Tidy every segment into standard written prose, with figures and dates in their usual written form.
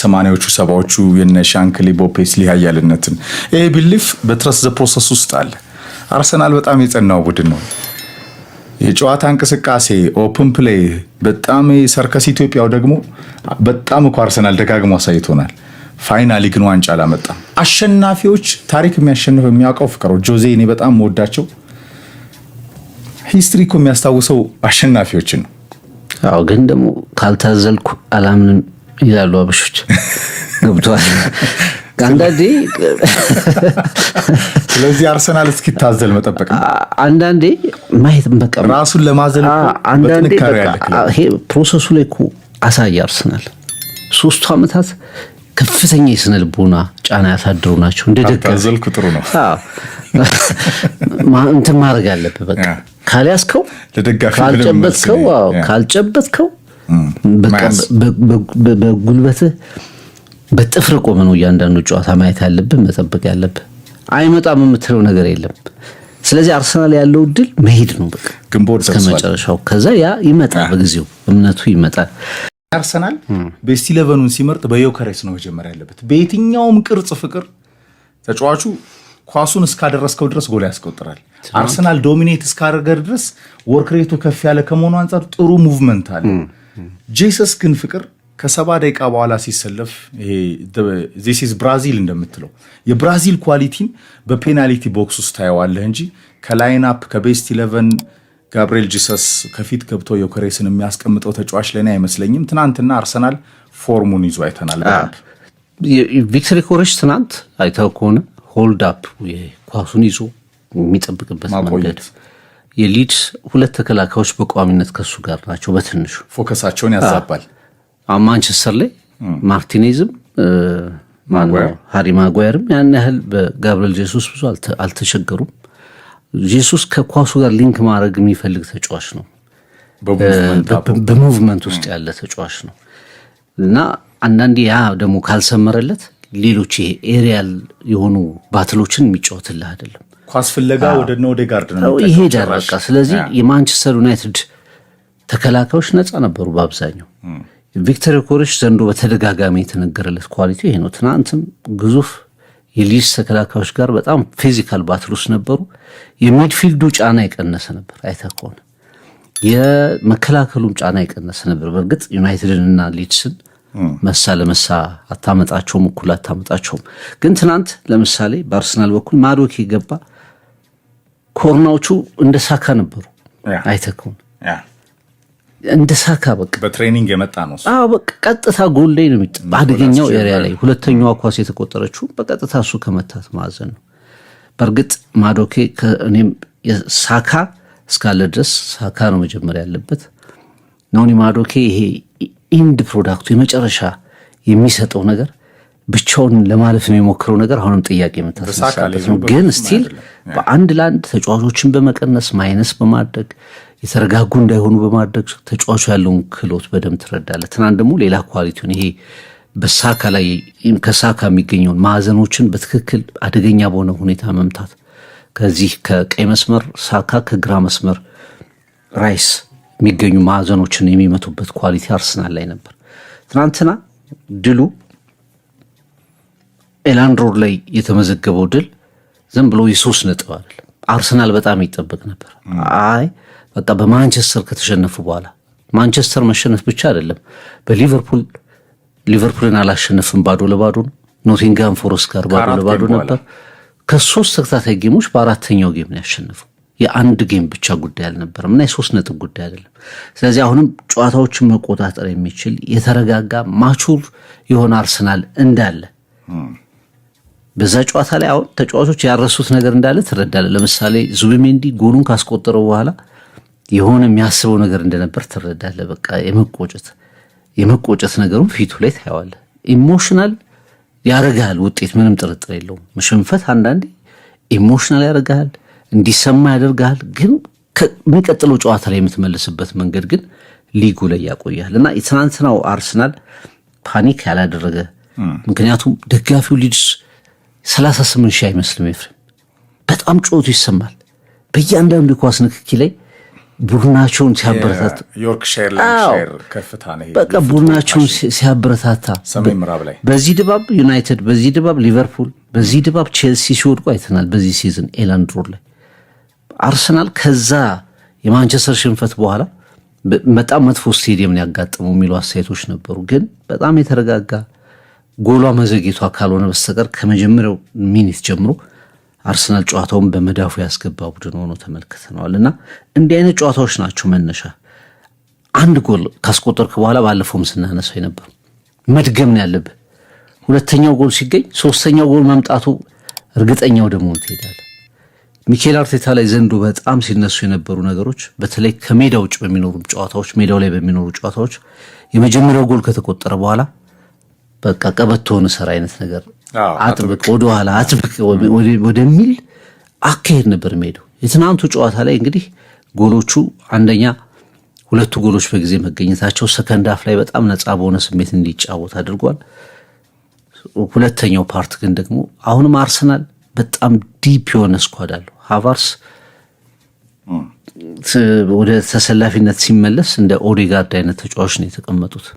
80ዎቹ 70ዎቹ የነ ሻንክሊ ቦፔስሊ ኃያልነትን ይሄ ቢሊፍ በትረስ ዘ ፕሮሰስ ውስጥ አለ። አርሰናል በጣም የጸናው ቡድን ነው። የጨዋታ እንቅስቃሴ ኦፕን ፕሌይ በጣም ሰርከስ ኢትዮጵያው ደግሞ በጣም እኮ አርሰናል ደጋግሞ አሳይቶናል። ፋይናሊ ግን ዋንጫ አላመጣም። አሸናፊዎች ታሪክ የሚያሸንፍ የሚያውቀው ፍቅሩ ጆዜ እኔ በጣም ወዳቸው ሂስትሪ እኮ የሚያስታውሰው አሸናፊዎችን ነው። አዎ ግን ደግሞ ካልታዘልኩ አላምንም ይላሉ አበሾች። ገብቷል አንዳንዴ ስለዚህ አርሰናል እስኪታዘል መጠበቅ አንዳንዴ ማየት በቃ ራሱን ለማዘል አንዳንዴ ይሄ ፕሮሰሱ ላይ እኮ አሳይ አርሰናል 3 ዓመታት ከፍተኛ የስነ ልቦና ጫና ያሳድሩ ናቸው። እንደደጋዘልኩ ጥሩ ነው። እንትን ማድረግ አለብህ በቃ ካልያዝከው ካልጨበጥከው በቃ በጉልበትህ በጥፍር ቆመ ነው እያንዳንዱ ጨዋታ ማየት ያለብህ መጠበቅ ያለብህ። አይመጣም የምትለው ነገር የለም። ስለዚህ አርሰናል ያለው ድል መሄድ ነው በቃ ግንቦት እስከመጨረሻው። ከዛ ያ ይመጣል በጊዜው እምነቱ ይመጣል። አርሰናል ቤስት 11ን ሲመርጥ በዮከሬስ ነው መጀመር ያለበት። በየትኛውም ቅርጽ ፍቅር ተጫዋቹ ኳሱን እስካደረስከው ድረስ ጎል ያስቆጥራል። አርሰናል ዶሚኔት እስካደረገ ድረስ ወርክሬቱ ከፍ ያለ ከመሆኑ አንፃር ጥሩ ሙቭመንት አለ። ጄሰስ ግን ፍቅር ከ70 ደቂቃ በኋላ ሲሰለፍ ይሄ this is ብራዚል እንደምትለው የብራዚል ኳሊቲን በፔናልቲ ቦክስ ውስጥ ታየዋለህ እንጂ ከላይን አፕ ከቤስት 11 ጋብሪኤል ጂሰስ ከፊት ገብቶ ዮከሬስን የሚያስቀምጠው ተጫዋች ለኔ አይመስለኝም። ትናንትና አርሰናል ፎርሙን ይዞ አይተናል። ቪክተር ኮሬሽ ትናንት አይተው ከሆነ ሆልድ አፕ ኳሱን ይዞ የሚጠብቅበት መንገድ የሊድስ 2 ተከላካዮች በቋሚነት ከሱ ጋር ናቸው። በትንሹ ፎከሳቸውን ያዛባል። ማንቸስተር ላይ ማርቲኔዝም ሃሪ ማጓየርም ያን ያህል በጋብሪኤል ጄሱስ ብዙ አልተቸገሩም። ጄሱስ ከኳሱ ጋር ሊንክ ማድረግ የሚፈልግ ተጫዋች ነው። በሙቭመንት ውስጥ ያለ ተጫዋች ነው እና አንዳንዴ ያ ደግሞ ካልሰመረለት ሌሎች ኤሪያል የሆኑ ባትሎችን የሚጫወትልህ አይደለም። ኳስ ፍለጋ ወደ ኦዴጋርድ ነው ይሄዳል በቃ። ስለዚህ የማንቸስተር ዩናይትድ ተከላካዮች ነፃ ነበሩ በአብዛኛው። ቪክተር ኮሬሽ ዘንድሮ በተደጋጋሚ የተነገረለት ኳሊቲ ይሄ ነው። ትናንትም ግዙፍ የሊድስ ተከላካዮች ጋር በጣም ፊዚካል ባትሎች ነበሩ። የሚድፊልዱ ጫና የቀነሰ ነበር። አይተህ ከሆነ የመከላከሉም ጫና የቀነሰ ነበር። በእርግጥ ዩናይትድንና ሊድስን መሳ ለመሳ አታመጣቸውም፣ እኩል አታመጣቸውም። ግን ትናንት ለምሳሌ በአርሰናል በኩል ማዶኬ ገባ። ኮርናዎቹ እንደ ሳካ ነበሩ። አይተህ ከሆነ እንደ ሳካ በቃ በትሬኒንግ የመጣ ነው። አዎ በቃ ቀጥታ ጎል ላይ ነው የሚጠባ። አደገኛው ኤሪያ ላይ ሁለተኛዋ ኳስ የተቆጠረችው በቀጥታ እሱ ከመታት ማዕዘን ነው። በእርግጥ ማዶኬ ከእኔም ሳካ እስካለ ድረስ ሳካ ነው መጀመሪያ ያለበት። ኖኒ ማዶኬ ይሄ ኢንድ ፕሮዳክቱ የመጨረሻ የሚሰጠው ነገር ብቻውን ለማለፍ የሚሞክረው ነገር አሁንም ጥያቄ የምታስነሳበት ነው። ግን ስቲል በአንድ ለአንድ ተጫዋቾችን በመቀነስ ማይነስ በማድረግ የተረጋጉ እንዳይሆኑ በማድረግ ተጫዋቹ ያለውን ክህሎት በደንብ ትረዳለህ። ትናንት ደግሞ ሌላ ኳሊቲውን ይሄ በሳካ ላይ ከሳካ የሚገኘውን ማዕዘኖችን በትክክል አደገኛ በሆነ ሁኔታ መምታት፣ ከዚህ ከቀይ መስመር ሳካ ከግራ መስመር ራይስ የሚገኙ ማዕዘኖችን የሚመቱበት ኳሊቲ አርሰናል ላይ ነበር። ትናንትና ድሉ ኤላንድ ሮድ ላይ የተመዘገበው ድል ዝም ብሎ የ3 ነጥብ አይደለም። አርሰናል በጣም ይጠበቅ ነበር። አይ በቃ በማንቸስተር ከተሸነፉ በኋላ ማንቸስተር መሸነፍ ብቻ አይደለም፣ ሊቨርፑልን አላሸነፍም፣ ባዶ ለባዶ ነው። ኖቲንግሃም ፎረስት ጋር ባዶ ለባዶ ነበር። ከ3 ተከታታይ ጌሞች በአራተኛው ጌም ነው ያሸነፈው። የአንድ ጌም ብቻ ጉዳይ አልነበረም እና የ3 ነጥብ ጉዳይ አይደለም። ስለዚህ አሁንም ጨዋታዎችን መቆጣጠር የሚችል የተረጋጋ ማቹር የሆነ አርሰናል እንዳለ በዛ ጨዋታ ላይ አሁን ተጫዋቾች ያረሱት ነገር እንዳለ ትረዳለህ። ለምሳሌ ዙቢሜንዲ ጎሉን ካስቆጠረው በኋላ የሆነ የሚያስበው ነገር እንደነበር ትረዳለህ። በቃ የመቆጨት ነገሩን ፊቱ ላይ ታየዋለህ። ኢሞሽናል ያረጋል ውጤት ምንም ጥርጥር የለውም። መሸንፈት አንዳንዴ ኢሞሽናል ያረጋል፣ እንዲሰማ ያደርጋል። ግን ከሚቀጥለው ጨዋታ ላይ የምትመለስበት መንገድ ግን ሊጉ ላይ ያቆያል እና የትናንትናው አርሰናል ፓኒክ ያላደረገ ምክንያቱም ደጋፊው ሊድስ 38 ሺህ አይመስልም ኤፍሬም። በጣም ጮቱ ይሰማል በእያንዳንዱ የኳስ ንክኪ ላይ ቡድናቸውን ሲያበረታታ ዮርክሻየር ላንካሻየር ከፍታ ነው። በቃ ቡድናቸውን ሲያበረታታ ሰሜን ምዕራብ ላይ በዚህ ድባብ ዩናይትድ፣ በዚህ ድባብ ሊቨርፑል፣ በዚህ ድባብ ቼልሲ ሲወድቁ አይተናል። በዚህ ሲዝን ኤላንድ ሮድ ላይ አርሰናል ከዛ የማንቸስተር ሽንፈት በኋላ በጣም መጥፎ ስቴዲየም ያጋጠመው የሚሉ አስተያየቶች ነበሩ። ግን በጣም የተረጋጋ ጎሏ መዘግየቷ ካልሆነ በስተቀር ከመጀመሪያው ሚኒት ጀምሮ አርሰናል ጨዋታውን በመዳፉ ያስገባ ቡድን ሆኖ ተመልክተነዋል። እና እንዲህ አይነት ጨዋታዎች ናቸው መነሻ። አንድ ጎል ካስቆጠርክ በኋላ ባለፈውም ስናነሳው የነበሩ መድገም ነው ያለብህ። ሁለተኛው ጎል ሲገኝ ሶስተኛው ጎል መምጣቱ እርግጠኛ ወደ መሆን ትሄዳለህ። ሚኬል አርቴታ ላይ ዘንድሮ በጣም ሲነሱ የነበሩ ነገሮች በተለይ ከሜዳ ውጭ በሚኖሩ ጨዋታዎች፣ ሜዳው ላይ በሚኖሩ ጨዋታዎች የመጀመሪያው ጎል ከተቆጠረ በኋላ በቃ ቀበቶውን ሰራ አይነት ነገር አጥብቅ ወደኋላ አጥብቅ ወደሚል አካሄድ ነበር ሜዳው። የትናንቱ ጨዋታ ላይ እንግዲህ ጎሎቹ አንደኛ ሁለቱ ጎሎች በጊዜ መገኘታቸው ሰከንድ ሃፍ ላይ በጣም ነፃ በሆነ ስሜት እንዲጫወት አድርጓል። ሁለተኛው ፓርት ግን ደግሞ አሁንም አርሰናል በጣም ዲፕ የሆነ ስኳድ አለው። ሃቫርስ ወደ ተሰላፊነት ሲመለስ እንደ ኦዴጋርድ አይነት ተጫዋች ነው የተቀመጡት።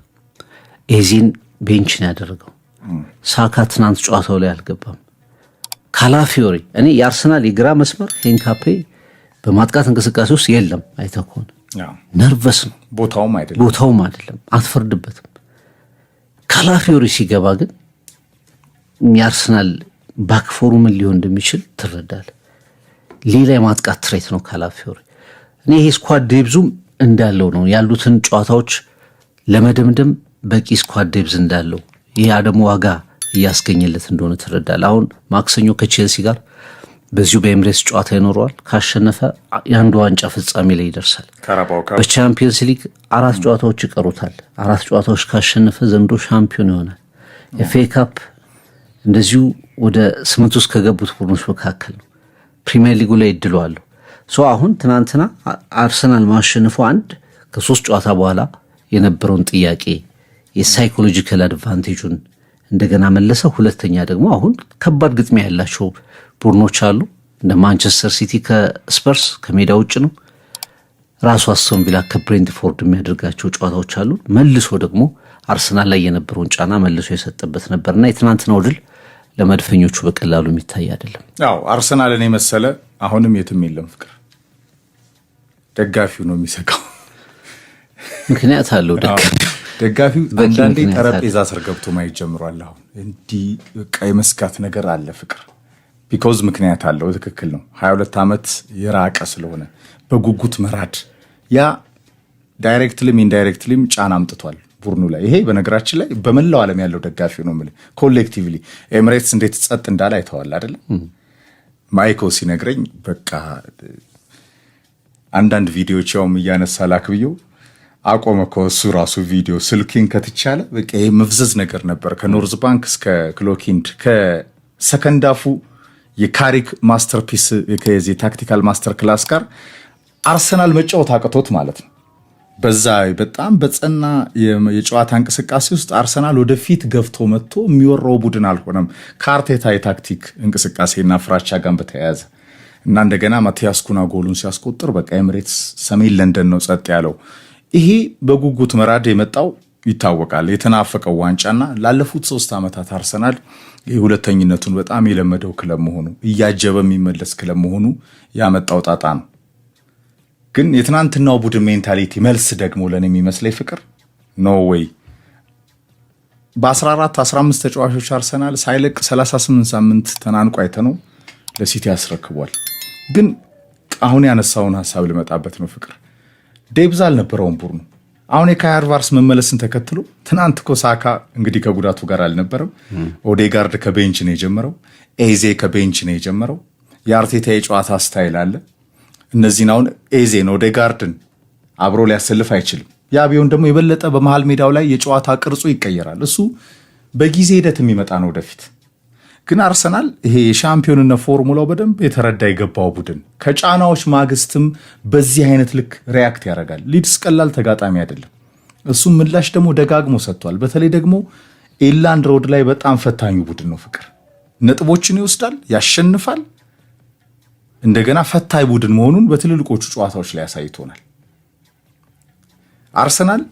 ኤዚን ቤንች ነው ያደረገው። ሳካ ትናንት ጨዋታው ላይ አልገባም። ካላፊዮሪ እኔ የአርሰናል የግራ መስመር ሄንካፔ በማጥቃት እንቅስቃሴ ውስጥ የለም። አይተህ ከሆነ ነርቨስ ነው፣ ቦታውም አይደለም፣ አትፈርድበትም። ካላፊዮሪ ሲገባ ግን የአርሰናል ባክፎሩ ምን ሊሆን እንደሚችል ትረዳል። ሌላ የማጥቃት ትሬት ነው ካላፊዮሪ። እኔ ይሄ ስኳድ ዴብዙም እንዳለው ነው ያሉትን ጨዋታዎች ለመደምደም በቂ ስኳድ ዴብዝ እንዳለው፣ ይህ ደግሞ ዋጋ እያስገኘለት እንደሆነ ትረዳል። አሁን ማክሰኞ ከቼልሲ ጋር በዚሁ በኤምሬትስ ጨዋታ ይኖረዋል። ካሸነፈ የአንዱ ዋንጫ ፍጻሜ ላይ ይደርሳል። በቻምፒየንስ ሊግ 4 ጨዋታዎች ይቀሩታል። 4 ጨዋታዎች ካሸነፈ ዘንድሮ ሻምፒዮን ይሆናል። ኤፍኤ ካፕ እንደዚሁ ወደ 8 ውስጥ ከገቡት ቡድኖች መካከል ነው። ፕሪሚየር ሊጉ ላይ እድሉ አለው። አሁን ትናንትና አርሰናል ማሸነፉ አንድ ከ3 ጨዋታ በኋላ የነበረውን ጥያቄ የሳይኮሎጂካል አድቫንቴጁን እንደገና መለሰ። ሁለተኛ ደግሞ አሁን ከባድ ግጥሚያ ያላቸው ቡድኖች አሉ። እንደ ማንቸስተር ሲቲ ከስፐርስ ከሜዳ ውጭ ነው። ራሱ አስቶን ቪላ ከብሬንትፎርድ የሚያደርጋቸው ጨዋታዎች አሉ። መልሶ ደግሞ አርሰናል ላይ የነበረውን ጫና መልሶ የሰጠበት ነበርና የትናንትናው ድል ለመድፈኞቹ በቀላሉ የሚታይ አይደለም። አርሰናልን የመሰለ አሁንም የትም የለም። ፍቅር ደጋፊው ነው የሚሰጋው። ምክንያት አለው ደጋፊው አንዳንዴ ጠረጴዛ ስር ገብቶ ማየት ጀምሯል። አሁን እንዲህ በቃ የመስጋት ነገር አለ ፍቅር። ቢኮዝ ምክንያት አለው። ትክክል ነው። 22 ዓመት የራቀ ስለሆነ በጉጉት መራድ ያ ዳይሬክትሊም ኢንዳይሬክትሊም ጫና አምጥቷል ቡድኑ ላይ። ይሄ በነገራችን ላይ በመላው ዓለም ያለው ደጋፊው ነው የምልህ። ኮሌክቲቭሊ ኤምሬትስ እንዴት ጸጥ እንዳለ አይተዋል አይደለም? ማይኮ ሲነግረኝ በቃ አንዳንድ ቪዲዮዎች ያውም እያነሳ ላክብየው አቆመ እኮ እሱ ራሱ ቪዲዮ ስልኪን ከትቻለ በቃ ይሄ መፍዘዝ ነገር ነበር። ከኖርዝ ባንክ እስከ ክሎኪንድ ከሰከንዳፉ የካሪክ ማስተርፒስ ከዚህ ታክቲካል ማስተር ክላስ ጋር አርሰናል መጫወት አቅቶት ማለት ነው። በዛ በጣም በጸና የጨዋታ እንቅስቃሴ ውስጥ አርሰናል ወደፊት ገፍቶ መጥቶ የሚወራው ቡድን አልሆነም። ከአርቴታ የታክቲክ እንቅስቃሴና ፍራቻ ጋር በተያያዘ እና እንደገና ማቲያስ ኩና ጎሉን ሲያስቆጥር በቃ ኤምሬትስ ሰሜን ለንደን ነው ጸጥ ያለው። ይሄ በጉጉት መራድ የመጣው ይታወቃል። የተናፈቀው ዋንጫና ላለፉት 3 ዓመታት አርሰናል የሁለተኝነቱን በጣም የለመደው ክለብ መሆኑ እያጀበ የሚመለስ ክለብ መሆኑ ያመጣው ጣጣ ነው። ግን የትናንትናው ቡድን ሜንታሊቲ መልስ ደግሞ ለኔ የሚመስለኝ ፍቅር ኖ ዌይ በ14 15 ተጫዋቾች አርሰናል ሳይለቅ 38 ሳምንት ተናንቆ አይተነው ለሲቲ ያስረክቧል። ግን አሁን ያነሳውን ሐሳብ ልመጣበት ነው ፍቅር ዴብዝ አልነበረውም ቡድኑ። አሁን የካይ ሃቨርትዝ መመለስን ተከትሎ ትናንት እኮ ሳካ እንግዲህ ከጉዳቱ ጋር አልነበረም። ኦዴጋርድ ከቤንች ነው የጀመረው። ኤዜ ከቤንች ነው የጀመረው። የአርቴታ የጨዋታ ስታይል አለ። እነዚህን አሁን ኤዜን ኦዴጋርድን አብሮ ሊያሰልፍ አይችልም። ያ ቢሆን ደግሞ የበለጠ በመሃል ሜዳው ላይ የጨዋታ ቅርጹ ይቀየራል። እሱ በጊዜ ሂደት የሚመጣ ነው ወደፊት። ግን አርሰናል ይሄ የሻምፒዮንነት ፎርሙላው በደንብ የተረዳ የገባው ቡድን ከጫናዎች ማግስትም በዚህ አይነት ልክ ሪያክት ያደርጋል። ሊድስ ቀላል ተጋጣሚ አይደለም። እሱም ምላሽ ደግሞ ደጋግሞ ሰጥቷል። በተለይ ደግሞ ኤላንድ ሮድ ላይ በጣም ፈታኙ ቡድን ነው ፍቅር። ነጥቦችን ይወስዳል፣ ያሸንፋል። እንደገና ፈታኝ ቡድን መሆኑን በትልልቆቹ ጨዋታዎች ላይ ያሳይቶናል። አርሰናል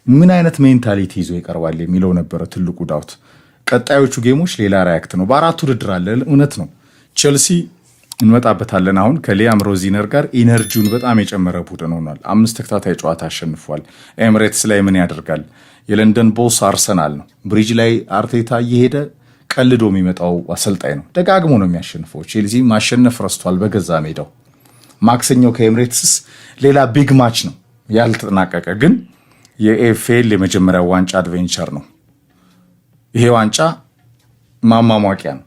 ምን አይነት ሜንታሊቲ ይዞ ይቀርባል የሚለው ነበረ ትልቁ ዳውት። ቀጣዮቹ ጌሞች ሌላ ሪያክት ነው። በአራቱ ውድድር አለ። እውነት ነው። ቼልሲ እንመጣበታለን። አሁን ከሊያም ሮዚነር ጋር ኢነርጂውን በጣም የጨመረ ቡድን ሆኗል። 5 ተከታታይ ጨዋታ አሸንፏል። ኤምሬትስ ላይ ምን ያደርጋል? የለንደን ቦስ አርሰናል ነው። ብሪጅ ላይ አርቴታ እየሄደ ቀልዶ የሚመጣው አሰልጣኝ ነው። ደጋግሞ ነው የሚያሸንፈው። ቼልሲ ማሸነፍ ረስቷል በገዛ ሜዳው። ማክሰኛው ከኤምሬትስስ ሌላ ቢግ ማች ነው ያልተጠናቀቀ፣ ግን የኤፍኤል የመጀመሪያው ዋንጫ አድቬንቸር ነው። ይሄ ዋንጫ ማሟሟቂያ ነው።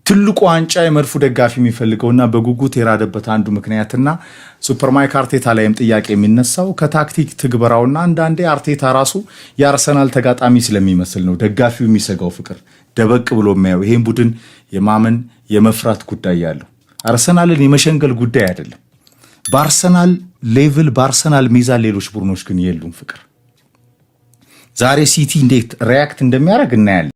ትልቁ ዋንጫ የመድፉ ደጋፊ የሚፈልገውና በጉጉት የራደበት አንዱ ምክንያትና ሱፐር ማይክ አርቴታ ላይም ጥያቄ የሚነሳው ከታክቲክ ትግበራውና አንዳንዴ አርቴታ ራሱ የአርሰናል ተጋጣሚ ስለሚመስል ነው። ደጋፊው የሚሰጋው ፍቅር ደበቅ ብሎ የሚያየው ይሄን ቡድን የማመን የመፍራት ጉዳይ ያለው አርሰናልን የመሸንገል ጉዳይ አይደለም። በአርሰናል ሌቭል በአርሰናል ሚዛን ሌሎች ቡድኖች ግን የሉም ፍቅር። ዛሬ ሲቲ እንዴት ሪያክት እንደሚያደርግ እናያለን።